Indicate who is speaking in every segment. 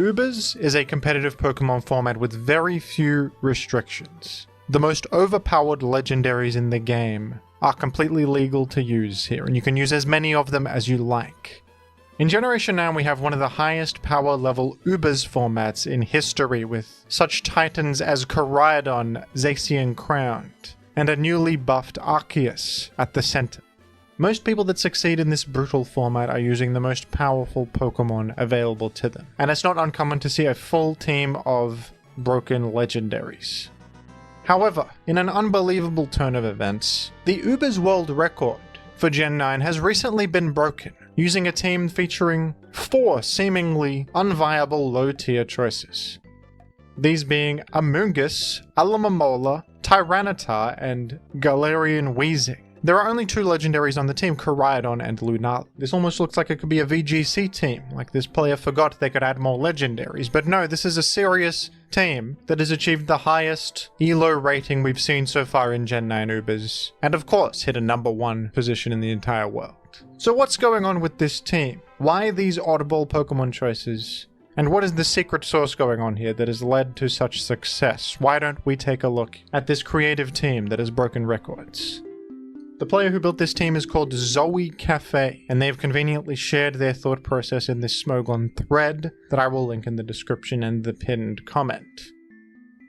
Speaker 1: Ubers is a competitive Pokemon format with very few restrictions. The most overpowered legendaries in the game are completely legal to use here, and you can use as many of them as you like. In Generation 9 we have one of the highest power level Ubers formats in history, with such titans as Koraidon, Zacian Crowned, and a newly buffed Arceus at the center. Most people that succeed in this brutal format are using the most powerful Pokemon available to them, and it's not uncommon to see a full team of broken legendaries. However, in an unbelievable turn of events, the Ubers world record for Gen 9 has recently been broken, using a team featuring 4 seemingly unviable low-tier choices. These being Amoonguss, Alomomola, Tyranitar, and Galarian Weezing. There are only 2 legendaries on the team, Koraidon and Lunala. This almost looks like it could be a VGC team, like this player forgot they could add more legendaries, but no, this is a serious team that has achieved the highest ELO rating we've seen so far in Gen 9 Ubers, and of course hit a #1 position in the entire world. So what's going on with this team? Why these oddball Pokemon choices? And what is the secret sauce going on here that has led to such success? Why don't we take a look at this creative team that has broken records? The player who built this team is called ZowwyCafe, and they've conveniently shared their thought process in this Smogon thread that I will link in the description and the pinned comment.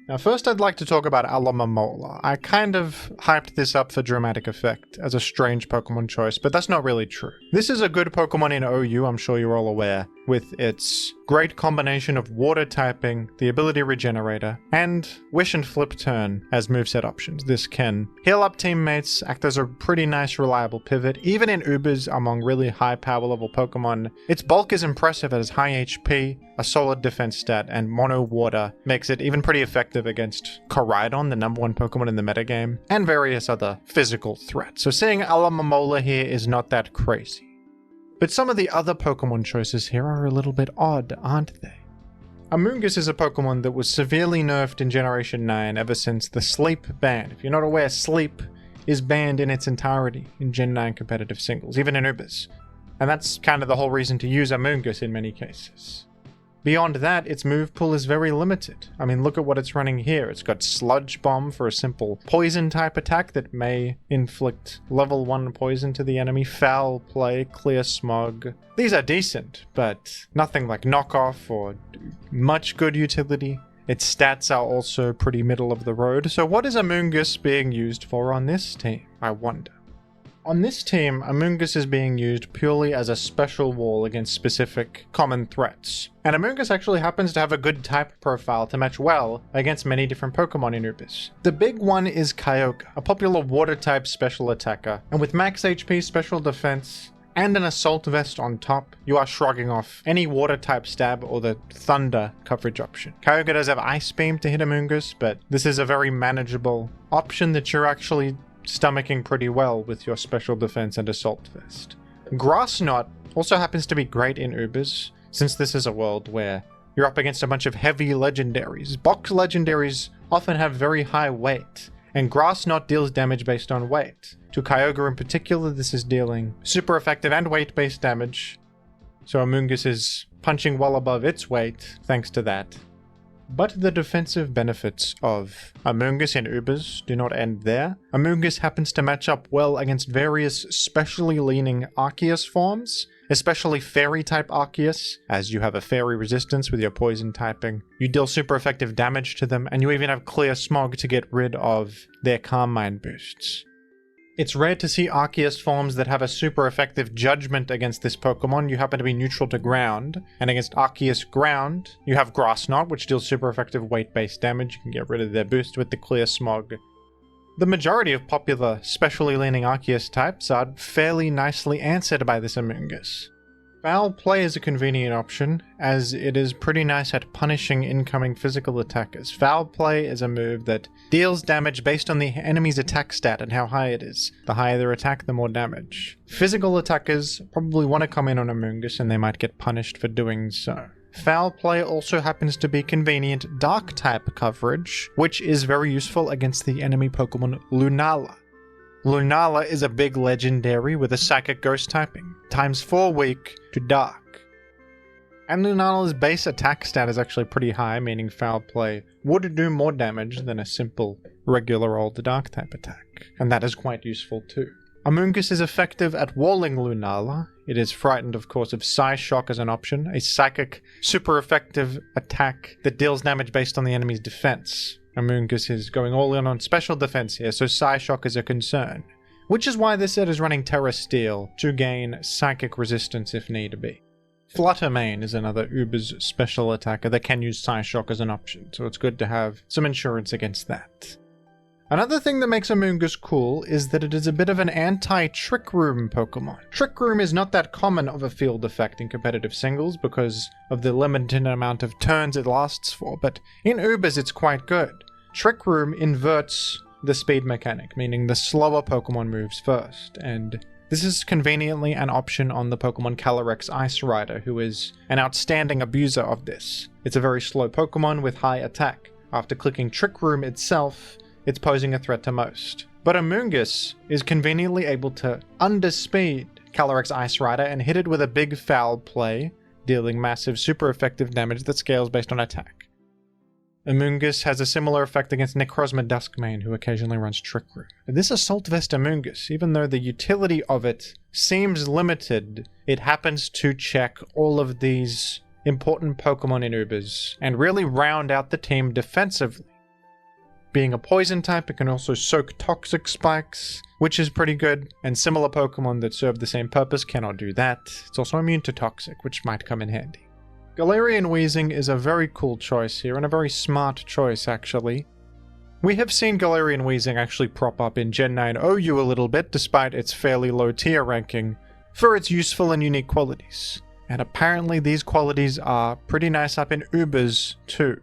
Speaker 1: Now first I'd like to talk about Alomomola. I kind of hyped this up for dramatic effect as a strange Pokemon choice, but that's not really true. This is a good Pokemon in OU, I'm sure you're all aware, with its great combination of water typing, the ability regenerator, and wish and flip turn as moveset options. This can heal up teammates, act as a pretty nice reliable pivot. Even in Ubers among really high power level Pokemon, its bulk is impressive as high HP, a solid defense stat, and mono water makes it even pretty effective against Koraidon, the #1 Pokemon in the metagame, and various other physical threats. So seeing Alomomola here is not that crazy. But some of the other Pokemon choices here are a little bit odd, aren't they? Amoonguss is a Pokemon that was severely nerfed in Generation 9 ever since the Sleep ban. If you're not aware, Sleep is banned in its entirety in Gen 9 competitive singles, even in Ubers. And that's kind of the whole reason to use Amoonguss in many cases. Beyond that, its move pool is very limited. I mean, look at what it's running here. It's got Sludge Bomb for a simple poison type attack that may inflict level 1 poison to the enemy, Foul Play, Clear Smog. These are decent, but nothing like Knockoff or much good utility. Its stats are also pretty middle of the road. So what is Amoonguss being used for on this team, I wonder? On this team, Amoonguss is being used purely as a special wall against specific common threats. And Amoonguss actually happens to have a good type profile to match well against many different Pokemon in Ubers. The big one is Kyogre, a popular water type special attacker, and with max HP, special defense, and an assault vest on top, you are shrugging off any water type stab or the thunder coverage option. Kyogre does have Ice Beam to hit Amoonguss, but this is a very manageable option that you're actually stomaching pretty well with your special defense and assault vest. Grass Knot also happens to be great in Ubers, since this is a world where you're up against a bunch of heavy legendaries. Box legendaries often have very high weight, and Grass Knot deals damage based on weight. To Kyogre in particular, this is dealing super effective and weight-based damage, so Amoonguss is punching well above its weight thanks to that. But the defensive benefits of Amoonguss in Ubers do not end there. Amoonguss happens to match up well against various specially leaning Arceus forms, especially Fairy-type Arceus, as you have a Fairy resistance with your Poison typing. You deal super effective damage to them, and you even have Clear Smog to get rid of their Calm Mind boosts. It's rare to see Arceus forms that have a super effective judgment against this Pokemon. You happen to be neutral to ground, and against Arceus ground, you have Grass Knot, which deals super effective weight-based damage. You can get rid of their boost with the Clear Smog. The majority of popular specially leaning Arceus types are fairly nicely answered by this Amoonguss. Foul Play is a convenient option, as it is pretty nice at punishing incoming physical attackers. Foul Play is a move that deals damage based on the enemy's attack stat and how high it is. The higher their attack, the more damage. Physical attackers probably want to come in on Amoonguss, and they might get punished for doing so. Foul Play also happens to be convenient Dark-type coverage, which is very useful against the enemy Pokemon Lunala. Lunala is a big legendary with a Psychic Ghost typing, times 4 weak to Dark. And Lunala's base attack stat is actually pretty high, meaning foul play would do more damage than a simple regular old dark type attack. And that is quite useful too. Amoonguss is effective at walling Lunala. It is frightened, of course, of Psy Shock as an option, a psychic, super effective attack that deals damage based on the enemy's defense. Amoonguss is going all in on special defense here, so Psy Shock is a concern. Which is why this set is running Terra Steel to gain psychic resistance if need be. Fluttermane is another Uber's special attacker that can use Psy Shock as an option, so it's good to have some insurance against that. Another thing that makes Amoonguss cool is that it is a bit of an anti-Trick Room Pokemon. Trick Room is not that common of a field effect in competitive singles because of the limited amount of turns it lasts for, but in Ubers it's quite good. Trick Room inverts the speed mechanic, meaning the slower Pokemon moves first, and this is conveniently an option on the Pokemon Calyrex Ice Rider, who is an outstanding abuser of this. It's a very slow Pokemon with high attack. After clicking Trick Room itself, it's posing a threat to most. But Amoonguss is conveniently able to underspeed Calyrex Ice Rider and hit it with a big foul play, dealing massive super effective damage that scales based on attack. Amoonguss has a similar effect against Necrozma Duskmane, who occasionally runs Trick Room. This Assault Vest Amoonguss, even though the utility of it seems limited, it happens to check all of these important Pokemon in Ubers and really round out the team defensively. Being a poison type, it can also soak toxic spikes, which is pretty good, and similar Pokemon that serve the same purpose cannot do that. It's also immune to toxic, which might come in handy. Galarian Weezing is a very cool choice here, and a very smart choice actually. We have seen Galarian Weezing actually prop up in Gen 9 OU a little bit, despite its fairly low tier ranking, for its useful and unique qualities. And apparently these qualities are pretty nice up in Ubers too.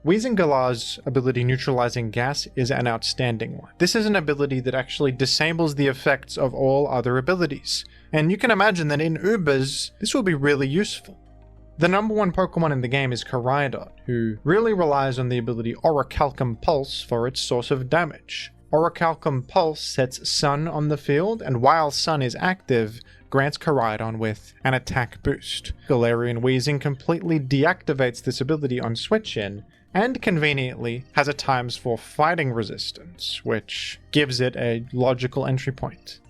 Speaker 1: Weezing Galar's ability Neutralizing Gas is an outstanding one. This is an ability that actually disables the effects of all other abilities, and you can imagine that in Ubers, this will be really useful. The number one Pokemon in the game is Koraidon, who really relies on the ability Orichalcum Pulse for its source of damage. Orichalcum Pulse sets Sun on the field, and while Sun is active, grants Koraidon with an attack boost. Galarian Weezing completely deactivates this ability on switch-in, and conveniently has a ×4 fighting resistance, which gives it a logical entry point.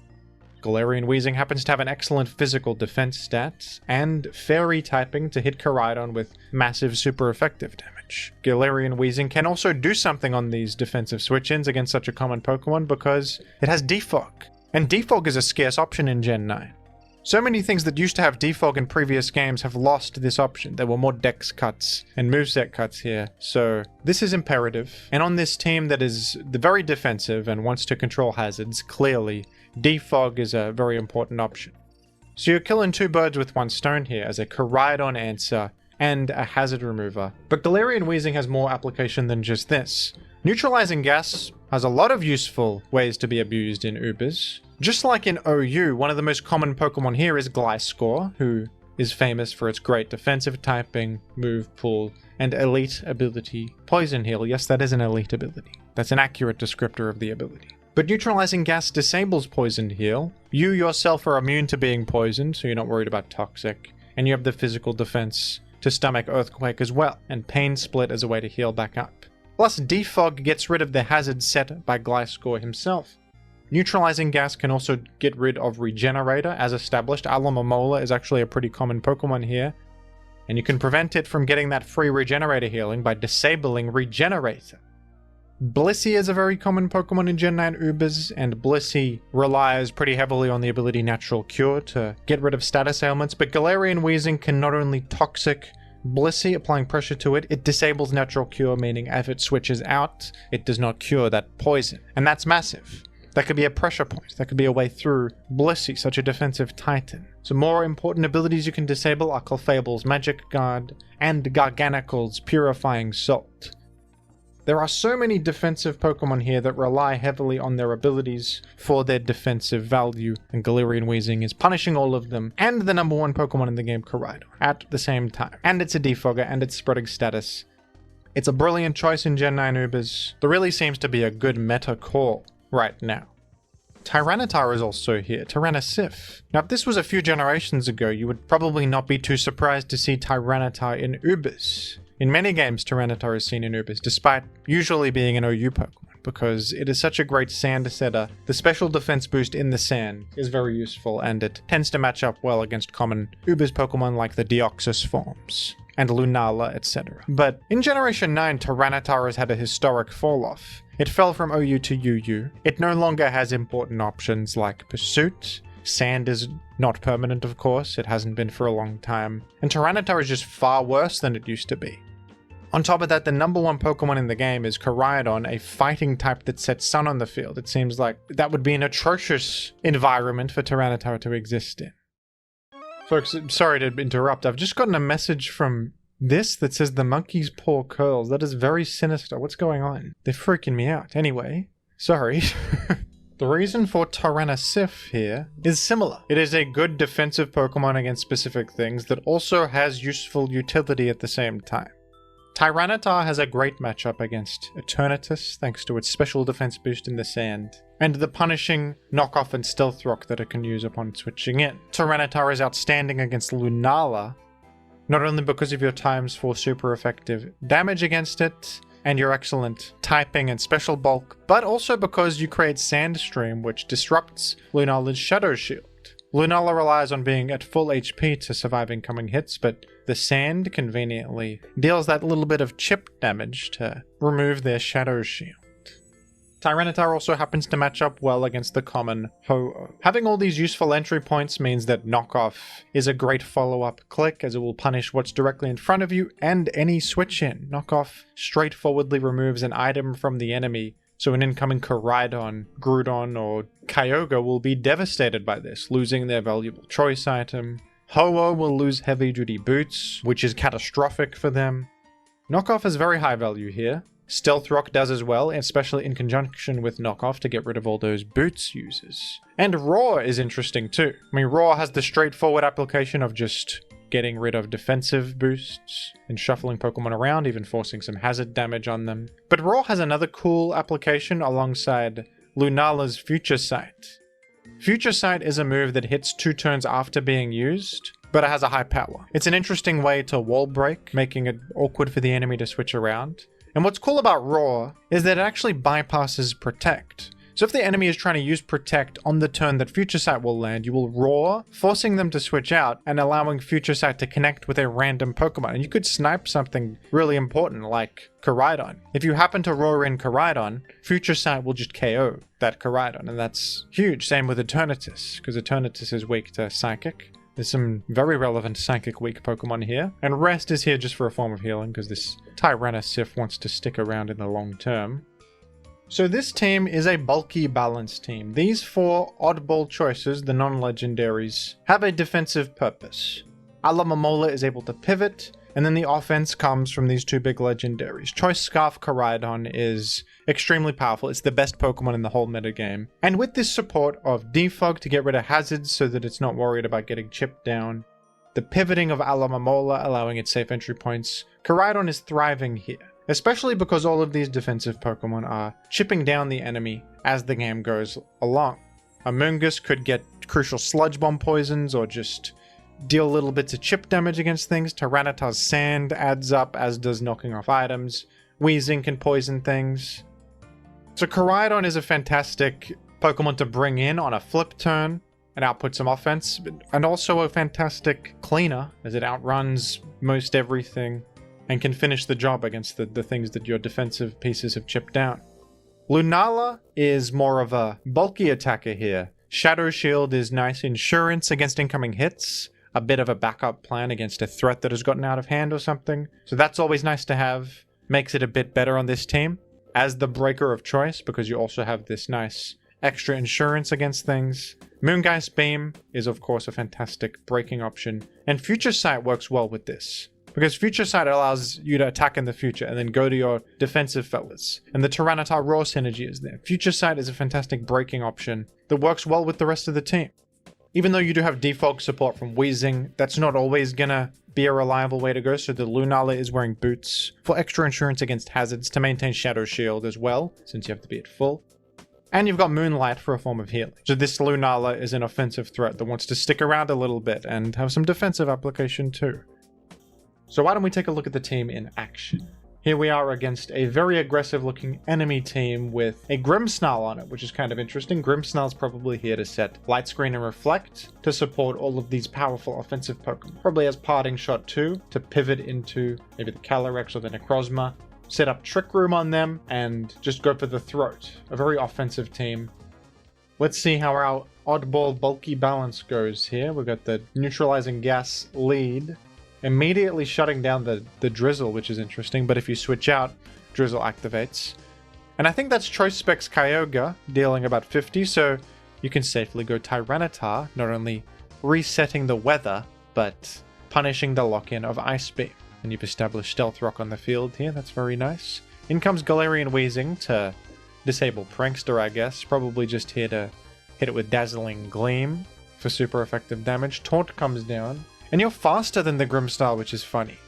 Speaker 1: Galarian Weezing happens to have an excellent physical defense stat, and fairy typing to hit Koraidon with massive super effective damage. Galarian Weezing can also do something on these defensive switch-ins against such a common Pokemon because it has Defog, and Defog is a scarce option in Gen 9. So many things that used to have Defog in previous games have lost this option. There were more dex cuts and moveset cuts here, so this is imperative. And on this team that is very defensive and wants to control hazards, clearly, Defog is a very important option. So you're killing two birds with one stone here as a Koraidon answer and a hazard remover. But Galarian Weezing has more application than just this. Neutralizing Gas has a lot of useful ways to be abused in Ubers. Just like in OU, one of the most common Pokemon here is Gliscor, who is famous for its great defensive typing, move pool, and elite ability Poison Heal. Yes, that is an elite ability. That's an accurate descriptor of the ability. But Neutralizing Gas disables Poison Heal. You yourself are immune to being poisoned, so you're not worried about toxic. And you have the physical defense to stomach Earthquake as well, and Pain Split as a way to heal back up. Plus, Defog gets rid of the hazard set by Gliscor himself. Neutralizing Gas can also get rid of Regenerator, as established. Alomomola is actually a pretty common Pokemon here, and you can prevent it from getting that free Regenerator healing by disabling Regenerator. Blissey is a very common Pokemon in Gen 9 Ubers, and Blissey relies pretty heavily on the ability Natural Cure to get rid of status ailments, but Galarian Weezing can not only toxic Blissey, applying pressure to it, it disables Natural Cure, meaning if it switches out, it does not cure that poison, and that's massive. That could be a pressure point. That could be a way through Blissey, such a defensive titan. Some more important abilities you can disable are Clefable's Magic Guard and Garganicle's Purifying Salt. There are so many defensive Pokemon here that rely heavily on their abilities for their defensive value, and Galarian Weezing is punishing all of them, and the number one Pokemon in the game, Koraidon, at the same time. And it's a defogger, and it's spreading status. It's a brilliant choice in Gen 9 Ubers. There really seems to be a good meta call right now. Tyranitar is also here, Tyrannosif. Now if this was a few generations ago, you would probably not be too surprised to see Tyranitar in Ubers. In many games, Tyranitar is seen in Ubers, despite usually being an OU Pokemon, because it is such a great sand setter. The special defense boost in the sand is very useful, and it tends to match up well against common Ubers Pokemon like the Deoxys forms and Lunala, etc. But in Generation 9, Tyranitar has had a historic fall-off. It fell from OU to UU. It no longer has important options like Pursuit. Sand is not permanent, of course. It hasn't been for a long time. And Tyranitar is just far worse than it used to be. On top of that, the #1 Pokemon in the game is Koraidon, a fighting type that sets Sun on the field. It seems like that would be an atrocious environment for Tyranitar to exist in. Folks, sorry to interrupt. I've just gotten a message from this that says the monkey's paw curls. That is very sinister. What's going on? They're freaking me out. Anyway, sorry. The reason for Tyrannosif here is similar. It is a good defensive Pokemon against specific things that also has useful utility at the same time. Tyranitar has a great matchup against Eternatus thanks to its special defense boost in the sand, and the punishing knockoff and stealth rock that it can use upon switching in. Tyranitar is outstanding against Lunala, not only because of your ×4 super effective damage against it, and your excellent typing and special bulk, but also because you create Sandstream, which disrupts Lunala's Shadow Shield. Lunala relies on being at full HP to survive incoming hits, but the sand conveniently deals that little bit of chip damage to remove their Shadow Shield. Tyranitar also happens to match up well against the common Ho-Oh. Having all these useful entry points means that Knockoff is a great follow-up click, as it will punish what's directly in front of you and any switch-in. Knockoff straightforwardly removes an item from the enemy, so an incoming Koraidon, Groudon, or Kyogre will be devastated by this, losing their valuable choice item. Ho-Oh will lose heavy-duty boots, which is catastrophic for them. Knockoff is very high value here. Stealth Rock does as well, especially in conjunction with Knockoff to get rid of all those boots users. And Roar is interesting too. I mean, Roar has the straightforward application of just getting rid of defensive boosts and shuffling Pokemon around, even forcing some hazard damage on them. But Roar has another cool application alongside Lunala's Future Sight. Future Sight is a move that hits 2 turns after being used, but it has a high power. It's an interesting way to wall break, making it awkward for the enemy to switch around. And what's cool about Roar is that it actually bypasses Protect. So if the enemy is trying to use Protect on the turn that Future Sight will land, you will Roar, forcing them to switch out and allowing Future Sight to connect with a random Pokemon. And you could snipe something really important like Koraidon. If you happen to Roar in Koraidon, Future Sight will just KO that Koraidon, and that's huge. Same with Eternatus, because Eternatus is weak to Psychic. There's some very relevant Psychic weak Pokemon here, and Rest is here just for a form of healing because this Tyrannosif wants to stick around in the long term. So this team is a bulky balanced team. These 4 oddball choices, the non-legendaries, have a defensive purpose. Alomomola is able to pivot, and then the offense comes from these 2 big legendaries. Choice Scarf Koraidon is extremely powerful. It's the best Pokemon in the whole metagame. And with this support of Defog to get rid of hazards so that it's not worried about getting chipped down, the pivoting of Alomomola allowing it safe entry points, Koraidon is thriving here. Especially because all of these defensive Pokemon are chipping down the enemy as the game goes along. Amoonguss could get crucial Sludge Bomb poisons or just deal little bits of chip damage against things. Tyranitar's Sand adds up, as does knocking off items. Weezing can poison things. So Koraidon is a fantastic Pokemon to bring in on a flip turn and output some offense, and also a fantastic cleaner as it outruns most everything and can finish the job against the things that your defensive pieces have chipped down. Lunala is more of a bulky attacker here. Shadow Shield is nice insurance against incoming hits, a bit of a backup plan against a threat that has gotten out of hand or something. So that's always nice to have. Makes it a bit better on this team as the breaker of choice, because you also have this nice extra insurance against things. Moongeist Beam is of course a fantastic breaking option, and Future Sight works well with this, because Future Sight allows you to attack in the future and then go to your defensive fellas, and the Tyranitar Raw synergy is there. Future Sight is a fantastic breaking option that works well with the rest of the team. Even though you do have default support from Weezing, that's not always gonna be a reliable way to go, so the Lunala is wearing boots for extra insurance against hazards to maintain Shadow Shield as well, since you have to be at full. And you've got Moonlight for a form of healing. So this Lunala is an offensive threat that wants to stick around a little bit and have some defensive application too. So why don't we take a look at the team in action? Here we are against a very aggressive looking enemy team with a Grimmsnarl on it, which is kind of interesting. Grimmsnarl's probably here to set Light Screen and Reflect to support all of these powerful offensive Pokemon. Probably has Parting Shot too, to pivot into maybe the Calyrex or the Necrozma, set up Trick Room on them, and just go for the throat. A very offensive team. Let's see how our oddball bulky balance goes here. We've got the Neutralizing Gas lead, immediately shutting down the Drizzle, which is interesting, but if you switch out, Drizzle activates. And I think that's Choice Specs Kyogre, dealing about 50, so you can safely go Tyranitar, not only resetting the weather, but punishing the lock-in of Ice Beam. And you've established Stealth Rock on the field here, that's very nice. In comes Galarian Weezing to disable Prankster, I guess, probably just here to hit it with Dazzling Gleam for super effective damage. Taunt comes down. And you're faster than the Grimmsnarl, which is funny.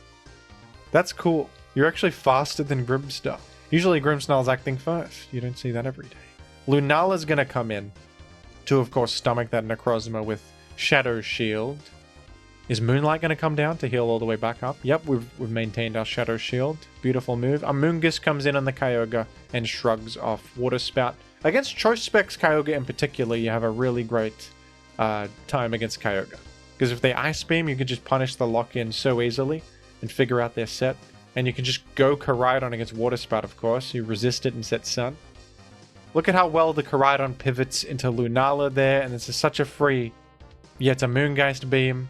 Speaker 1: That's cool. You're actually faster than Grimmsnarl. Usually Grimmsnarl's acting first. You don't see that every day. Lunala's gonna come in to, of course, stomach that Necrozma with Shadow Shield. Is Moonlight gonna come down to heal all the way back up? Yep, we've maintained our Shadow Shield. Beautiful move. Amoonguss comes in on the Kyogre and shrugs off Water Spout. Against Choice Specs Kyogre in particular, you have a really great time against Kyogre. Because if they Ice Beam, you can just punish the lock-in so easily and figure out their set. And you can just go Koraidon against Water Spout, of course. You resist it and set Sun. Look at how well the Koraidon pivots into Lunala there. And this is such a free... Yeah, it's a Moongeist Beam.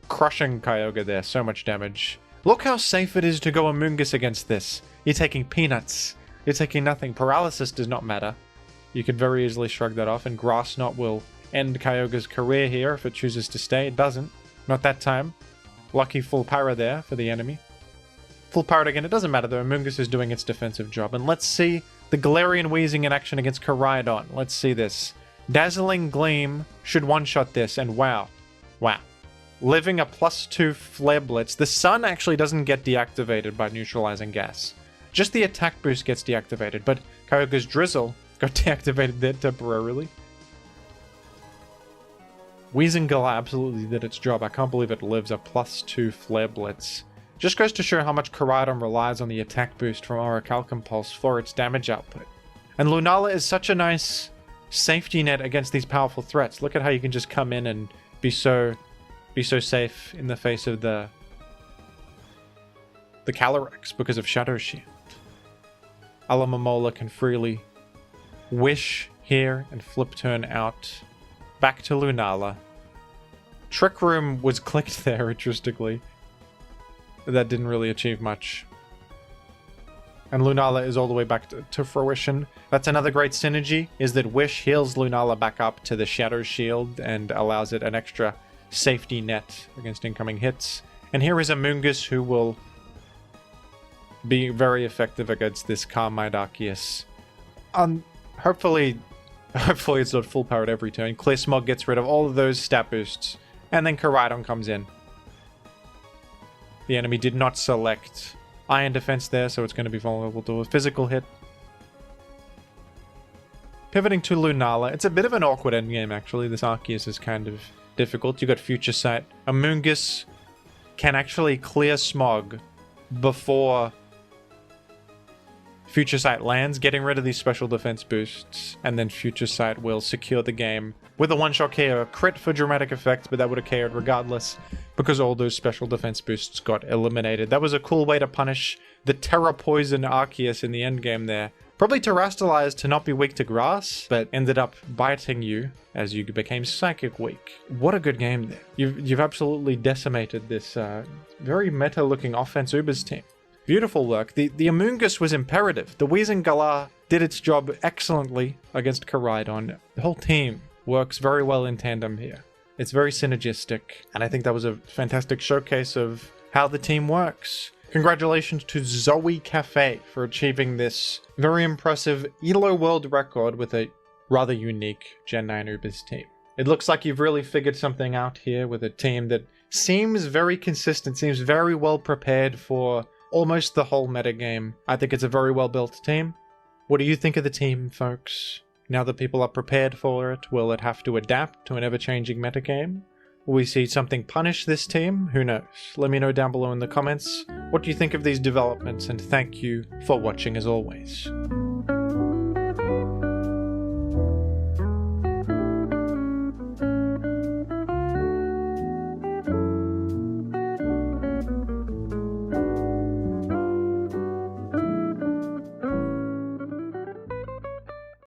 Speaker 1: Crushing Kyogre there. So much damage. Look how safe it is to go Amoonguss against this. You're taking peanuts. You're taking nothing. Paralysis does not matter. You could very easily shrug that off. And Grass Knot will end Kyogre's career here if it chooses to stay. It doesn't. Not that time. Lucky full para there for the enemy. Full para again. It doesn't matter though. Amoonguss is doing its defensive job. And let's see the Galarian Weezing in action against Koraidon. Let's see this. Dazzling Gleam should one-shot this. And wow. Wow. Living a +2 Flare Blitz. The Sun actually doesn't get deactivated by Neutralizing Gas. Just the attack boost gets deactivated. But Kyogre's Drizzle got deactivated there temporarily. Weezing Gala absolutely did its job. I can't believe it lives a +2 Flare Blitz. Just goes to show how much Koraidon relies on the attack boost from Orichalcum Pulse for its damage output. And Lunala is such a nice safety net against these powerful threats. Look at how you can just come in and be so safe in the face of the Calyrex because of Shadow Shield. Alomomola can freely Wish here and flip turn out. Back to Lunala. Trick Room was clicked there, interestingly. That didn't really achieve much. And Lunala is all the way back to fruition. That's another great synergy, is that Wish heals Lunala back up to the Shadow Shield and allows it an extra safety net against incoming hits. And here is Amoonguss, who will be very effective against this Carmine Arceus. Hopefully it's not full powered every turn. Clear Smog gets rid of all of those stat boosts. And then Koraidon comes in. The enemy did not select Iron Defense there, so it's going to be vulnerable to a physical hit. Pivoting to Lunala. It's a bit of an awkward endgame, actually. This Arceus is kind of difficult. You got Future Sight. Amoonguss can actually clear Smog before Future Sight lands, getting rid of these special defense boosts, and then Future Sight will secure the game with a one-shot KO. Crit for dramatic effect, but that would have KO'd regardless because all those special defense boosts got eliminated. That was a cool way to punish the Terra Poison Arceus in the endgame there. Probably terrestrialized to not be weak to grass, but ended up biting you as you became psychic weak. What a good game there. You've absolutely decimated this very meta-looking offense Ubers team. Beautiful work. The Amoonguss was imperative. The Weezing Galar did its job excellently against Koraidon. The whole team works very well in tandem here. It's very synergistic, and I think that was a fantastic showcase of how the team works. Congratulations to ZowwyCafe for achieving this very impressive ELO world record with a rather unique Gen 9 Ubers team. It looks like you've really figured something out here with a team that seems very consistent, seems very well prepared for almost the whole metagame. I think it's a very well built team. What do you think of the team, folks? Now that people are prepared for it, will it have to adapt to an ever-changing metagame? Will we see something punish this team? Who knows? Let me know down below in the comments. What do you think of these developments, and thank you for watching as always.